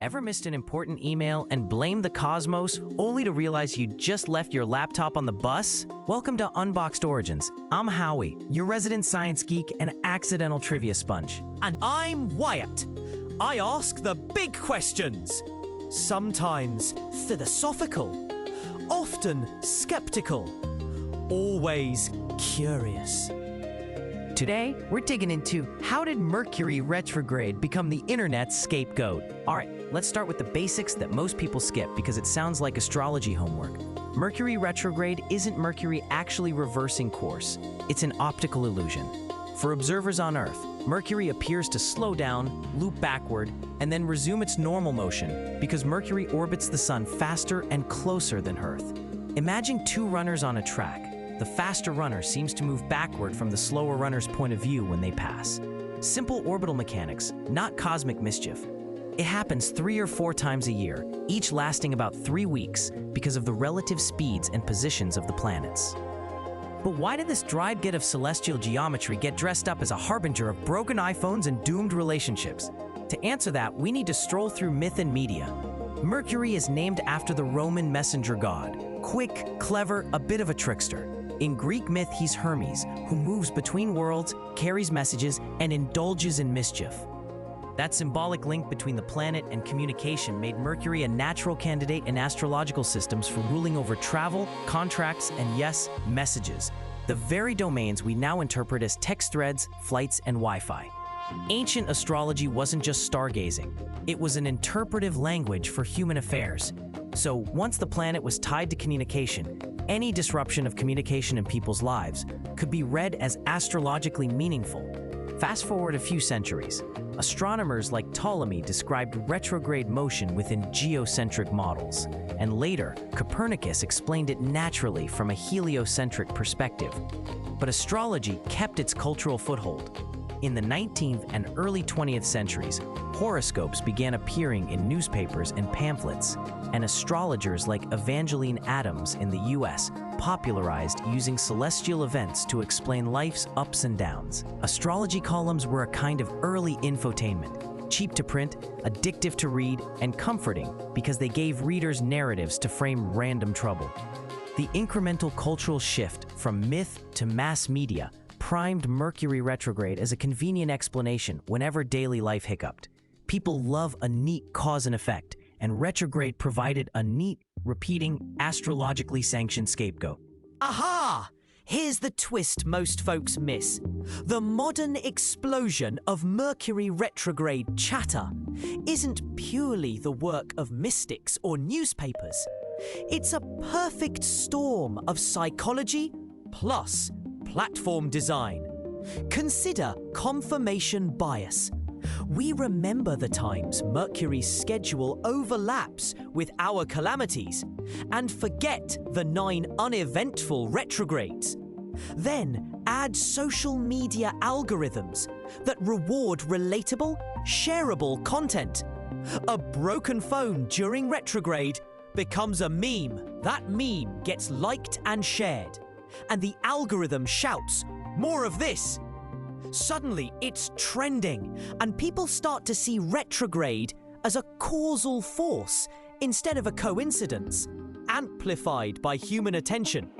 Ever missed an important email and blamed the cosmos only to realize you just left your laptop on the bus? Welcome to Unboxd Origins. I'm Howie, your resident science geek and accidental trivia sponge. And I'm Wyatt. I ask the big questions. Sometimes philosophical, often skeptical, always curious. Today, we're digging into how did Mercury retrograde become the internet's scapegoat? All right, let's start with the basics that most people skip because it sounds like astrology homework. Mercury retrograde isn't Mercury actually reversing course. It's an optical illusion. For observers on Earth, Mercury appears to slow down, loop backward, and then resume its normal motion because Mercury orbits the Sun faster and closer than Earth. Imagine two runners on a track. The faster runner seems to move backward from the slower runner's point of view when they pass. Simple orbital mechanics, not cosmic mischief. It happens 3 or 4 times a year, each lasting about 3 weeks because of the relative speeds and positions of the planets. But why did this dried bit of celestial geometry get dressed up as a harbinger of broken iPhones and doomed relationships? To answer that, we need to stroll through myth and media. Mercury is named after the Roman messenger god. Quick, clever, a bit of a trickster. In Greek myth, he's Hermes, who moves between worlds, carries messages, and indulges in mischief. That symbolic link between the planet and communication made Mercury a natural candidate in astrological systems for ruling over travel, contracts, and yes, messages, the very domains we now interpret as text threads, flights, and Wi-Fi. Ancient astrology wasn't just stargazing. It was an interpretive language for human affairs. So once the planet was tied to communication, any disruption of communication in people's lives could be read as astrologically meaningful. Fast forward a few centuries, astronomers like Ptolemy described retrograde motion within geocentric models, and later, Copernicus explained it naturally from a heliocentric perspective. But astrology kept its cultural foothold. In the 19th and early 20th centuries, horoscopes began appearing in newspapers and pamphlets, and astrologers like Evangeline Adams in the US popularized using celestial events to explain life's ups and downs. Astrology columns were a kind of early infotainment, cheap to print, addictive to read, and comforting because they gave readers narratives to frame random trouble. The incremental cultural shift from myth to mass media primed Mercury retrograde as a convenient explanation whenever daily life hiccuped. People love a neat cause and effect, and retrograde provided a neat, repeating, astrologically sanctioned scapegoat. Aha! Here's the twist most folks miss. The modern explosion of Mercury retrograde chatter isn't purely the work of mystics or newspapers. It's a perfect storm of psychology plus platform design. Consider confirmation bias. We remember the times Mercury's schedule overlaps with our calamities and forget the 9 uneventful retrogrades. Then add social media algorithms that reward relatable, shareable content. A broken phone during retrograde becomes a meme. That meme gets liked and shared, and the algorithm shouts, "More of this!" Suddenly, it's trending, and people start to see retrograde as a causal force instead of a coincidence, amplified by human attention.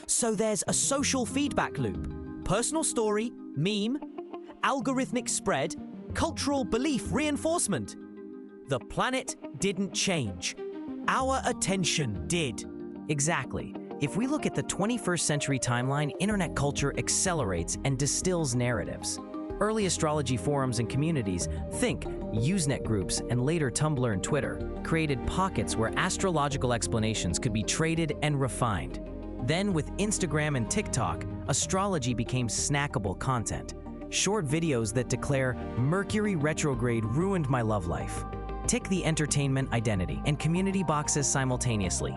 So there's a social feedback loop: personal story, meme, algorithmic spread, cultural belief reinforcement. The planet didn't change. Our attention did. Exactly. If we look at the 21st century timeline, internet culture accelerates and distills narratives. Early astrology forums and communities, think Usenet groups and later Tumblr and Twitter, created pockets where astrological explanations could be traded and refined. Then with Instagram and TikTok, astrology became snackable content. Short videos that declare, "Mercury retrograde ruined my love life." Tick the entertainment identity and community boxes simultaneously.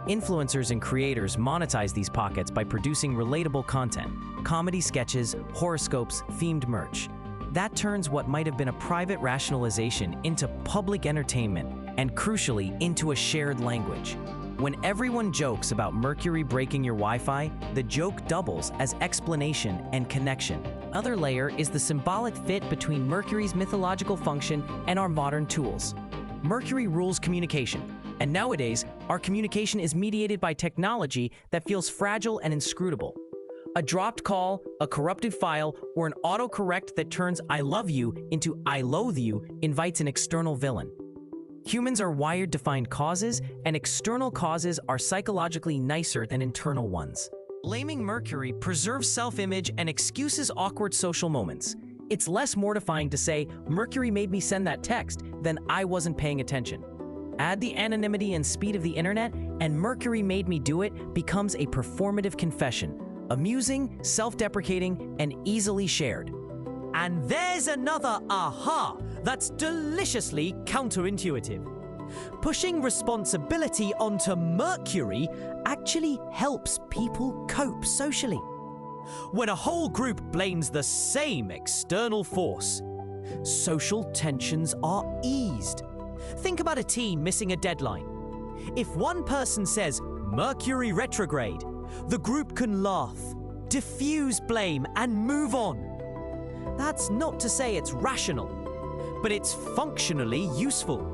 Influencers and creators monetize these pockets by producing relatable content, comedy sketches, horoscopes, themed merch. That turns what might have been a private rationalization into public entertainment and, crucially, into a shared language. When everyone jokes about Mercury breaking your Wi-Fi, the joke doubles as explanation and connection. Other layer is the symbolic fit between Mercury's mythological function and our modern tools. Mercury rules communication, and nowadays, our communication is mediated by technology that feels fragile and inscrutable. A dropped call, a corrupted file, or an autocorrect that turns "I love you" into "I loathe you" invites an external villain. Humans are wired to find causes, and external causes are psychologically nicer than internal ones. Blaming Mercury preserves self-image and excuses awkward social moments. It's less mortifying to say, "Mercury made me send that text," than "I wasn't paying attention." Add the anonymity and speed of the internet, and "Mercury made me do it" becomes a performative confession, amusing, self-deprecating, and easily shared. And there's another aha that's deliciously counterintuitive. Pushing responsibility onto Mercury actually helps people cope socially. When a whole group blames the same external force, social tensions are eased. Think about a team missing a deadline. If one person says "Mercury retrograde," the group can laugh, diffuse blame, and move on. That's not to say it's rational, but it's functionally useful.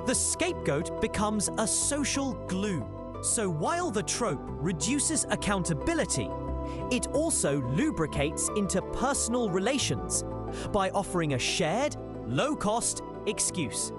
The scapegoat becomes a social glue. So while the trope reduces accountability, it also lubricates interpersonal relations by offering a shared, low-cost excuse.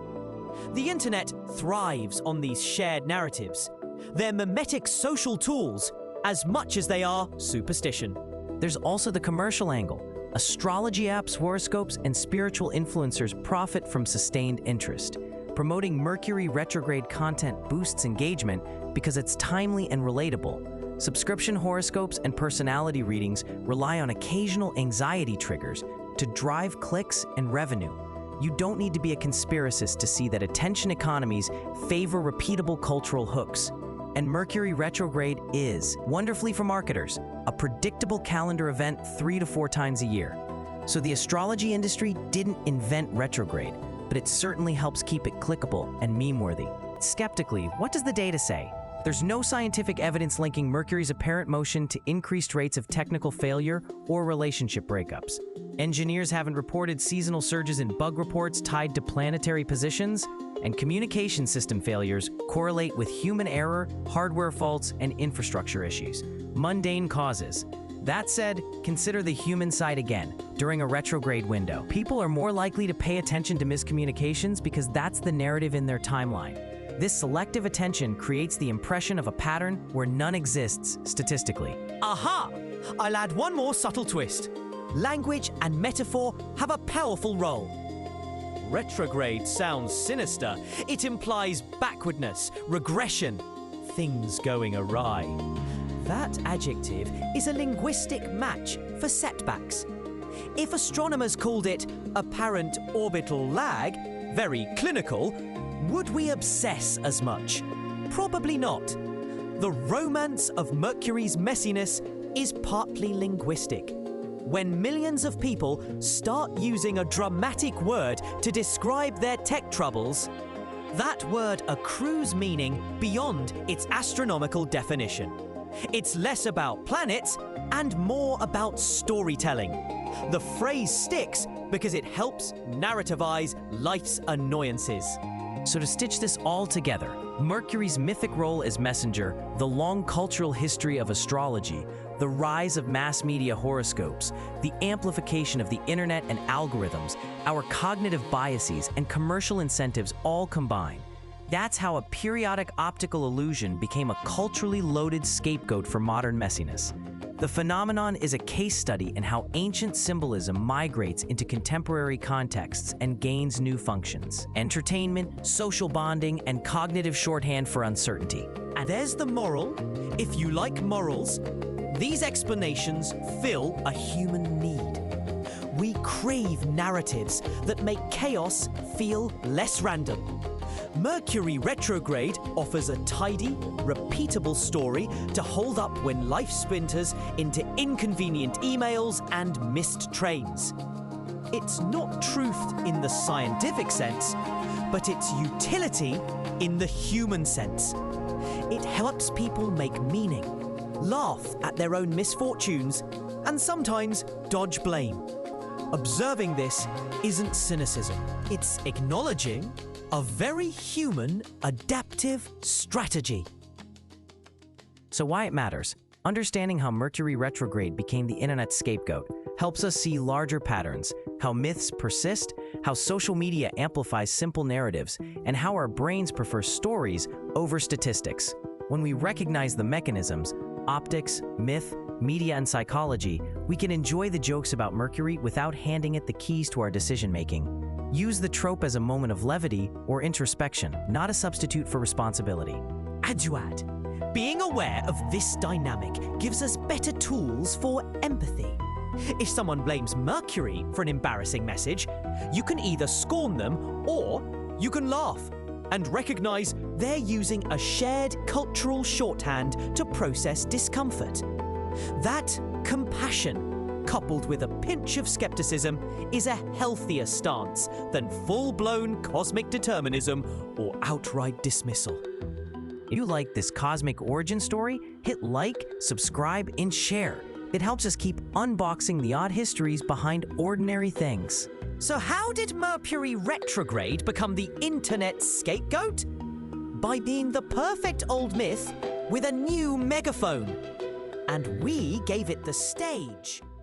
The internet thrives on these shared narratives. They're mimetic social tools as much as they are superstition. There's also the commercial angle. Astrology apps, horoscopes, and spiritual influencers profit from sustained interest. Promoting Mercury retrograde content boosts engagement because it's timely and relatable. Subscription horoscopes and personality readings rely on occasional anxiety triggers to drive clicks and revenue. You don't need to be a conspiracist to see that attention economies favor repeatable cultural hooks. And Mercury retrograde is, wonderfully for marketers, a predictable calendar event 3 to 4 times a year. So the astrology industry didn't invent retrograde, but it certainly helps keep it clickable and meme-worthy. Skeptically, what does the data say? There's no scientific evidence linking Mercury's apparent motion to increased rates of technical failure or relationship breakups. Engineers haven't reported seasonal surges in bug reports tied to planetary positions, and communication system failures correlate with human error, hardware faults, and infrastructure issues. Mundane causes. That said, consider the human side again. During a retrograde window, people are more likely to pay attention to miscommunications because that's the narrative in their timeline. This selective attention creates the impression of a pattern where none exists statistically. Aha! I'll add one more subtle twist. Language and metaphor have a powerful role. Retrograde sounds sinister. It implies backwardness, regression, things going awry. That adjective is a linguistic match for setbacks. If astronomers called it apparent orbital lag, very clinical, would we obsess as much? Probably not. The romance of Mercury's messiness is partly linguistic. When millions of people start using a dramatic word to describe their tech troubles, that word accrues meaning beyond its astronomical definition. It's less about planets and more about storytelling. The phrase sticks because it helps narrativize life's annoyances. So to stitch this all together, Mercury's mythic role as messenger, the long cultural history of astrology, the rise of mass media horoscopes, the amplification of the internet and algorithms, our cognitive biases, and commercial incentives all combine. That's how a periodic optical illusion became a culturally loaded scapegoat for modern messiness. The phenomenon is a case study in how ancient symbolism migrates into contemporary contexts and gains new functions: entertainment, social bonding, and cognitive shorthand for uncertainty. And there's the moral. If you like morals, these explanations fill a human need. We crave narratives that make chaos feel less random. Mercury retrograde offers a tidy, repeatable story to hold up when life splinters into inconvenient emails and missed trains. It's not truth in the scientific sense, but it's utility in the human sense. It helps people make meaning, laugh at their own misfortunes, and sometimes dodge blame. Observing this isn't cynicism. It's acknowledging A very human, adaptive strategy. So why it matters. Understanding how Mercury retrograde became the internet's scapegoat helps us see larger patterns, how myths persist, how social media amplifies simple narratives, and how our brains prefer stories over statistics. When we recognize the mechanisms, optics, myth, media, and psychology, we can enjoy the jokes about Mercury without handing it the keys to our decision-making. Use the trope as a moment of levity or introspection, not a substitute for responsibility. And you add, being aware of this dynamic gives us better tools for empathy. If someone blames Mercury for an embarrassing message, you can either scorn them or you can laugh and recognize they're using a shared cultural shorthand to process discomfort. That compassion, coupled with a pinch of skepticism, is a healthier stance than full-blown cosmic determinism or outright dismissal. If you like this cosmic origin story, hit like, subscribe, and share. It helps us keep unboxing the odd histories behind ordinary things. So how did Mercury retrograde become the internet scapegoat? By being the perfect old myth with a new megaphone. And we gave it the stage.